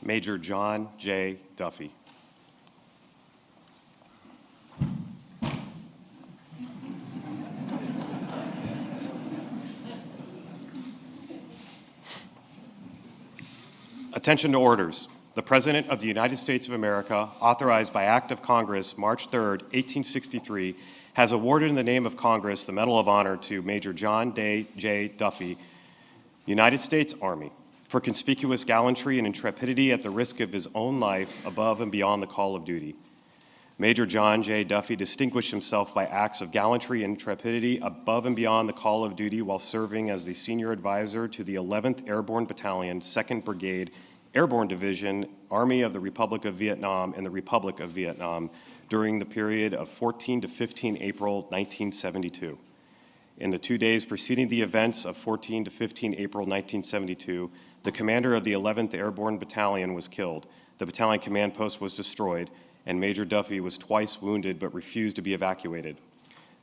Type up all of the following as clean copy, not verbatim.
Major John J. Duffy. Attention to orders. The President of the United States of America, authorized by Act of Congress, March 3, 1863, has awarded in the name of Congress the Medal of Honor to Major John J. Duffy, United States Army, for conspicuous gallantry and intrepidity at the risk of his own life above and beyond the call of duty. Major John J. Duffy distinguished himself by acts of gallantry and intrepidity above and beyond the call of duty while serving as the senior advisor to the 11th Airborne Battalion, 2nd Brigade, Airborne Division, Army of the Republic of Vietnam, and the Republic of Vietnam during the period of 14 to 15 April 1972. In the 2 days preceding the events of 14 to 15 April 1972, the commander of the 11th Airborne Battalion was killed, the battalion command post was destroyed, and Major Duffy was twice wounded but refused to be evacuated.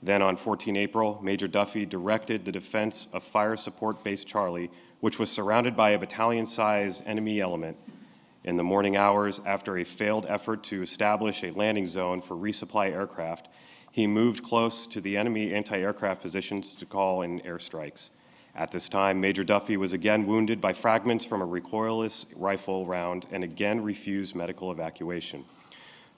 Then on 14 April, Major Duffy directed the defense of Fire Support Base Charlie, which was surrounded by a battalion-sized enemy element. In the morning hours, after a failed effort to establish a landing zone for resupply aircraft, he moved close to the enemy anti-aircraft positions to call in airstrikes. At this time, Major Duffy was again wounded by fragments from a recoilless rifle round and again refused medical evacuation.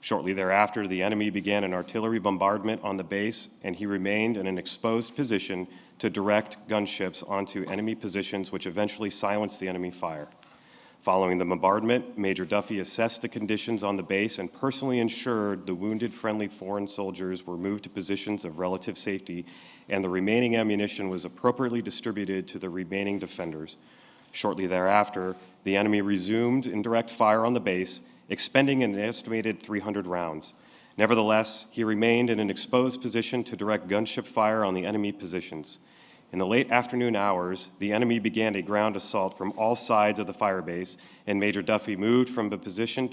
Shortly thereafter, the enemy began an artillery bombardment on the base, and he remained in an exposed position to direct gunships onto enemy positions, which eventually silenced the enemy fire. Following the bombardment, Major Duffy assessed the conditions on the base and personally ensured the wounded friendly foreign soldiers were moved to positions of relative safety, and the remaining ammunition was appropriately distributed to the remaining defenders. Shortly thereafter, the enemy resumed indirect fire on the base, expending an estimated 300 rounds. Nevertheless, he remained in an exposed position to direct gunship fire on the enemy positions. In the late afternoon hours, the enemy began a ground assault from all sides of the fire base, and Major Duffy moved from position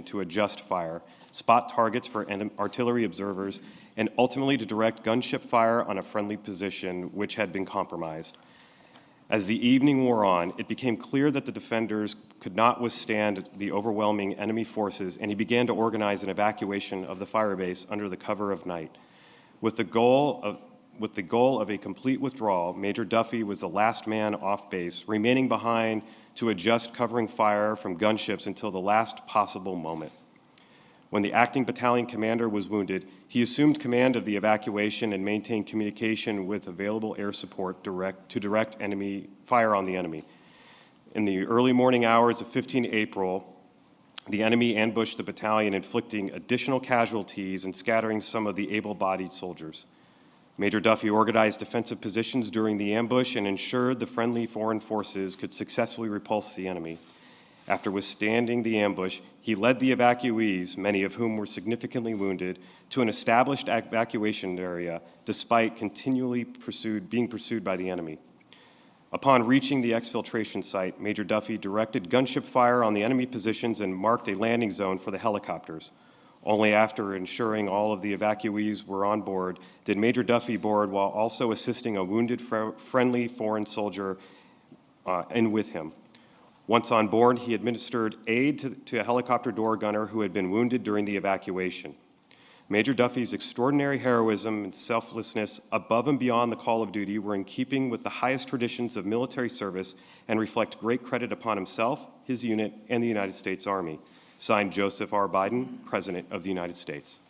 to adjust fire, spot targets for artillery observers, and ultimately to direct gunship fire on a friendly position which had been compromised. As the evening wore on, it became clear that the defenders could not withstand the overwhelming enemy forces, and he began to organize an evacuation of the fire base under the cover of night. With the goal of a complete withdrawal, Major Duffy was the last man off base, remaining behind to adjust covering fire from gunships until the last possible moment. When the acting battalion commander was wounded, he assumed command of the evacuation and maintained communication with available air support to direct enemy fire on the enemy. In the early morning hours of 15 April, the enemy ambushed the battalion, inflicting additional casualties and scattering some of the able-bodied soldiers. Major Duffy organized defensive positions during the ambush and ensured the friendly foreign forces could successfully repulse the enemy. After withstanding the ambush, he led the evacuees, many of whom were significantly wounded, to an established evacuation area, despite continually being pursued by the enemy. Upon reaching the exfiltration site, Major Duffy directed gunship fire on the enemy positions and marked a landing zone for the helicopters. Only after ensuring all of the evacuees were on board did Major Duffy board while also assisting a wounded friendly foreign soldier in with him. Once on board, he administered aid to a helicopter door gunner who had been wounded during the evacuation. Major Duffy's extraordinary heroism and selflessness above and beyond the call of duty were in keeping with the highest traditions of military service and reflect great credit upon himself, his unit, and the United States Army. Signed, Joseph R. Biden, President of the United States.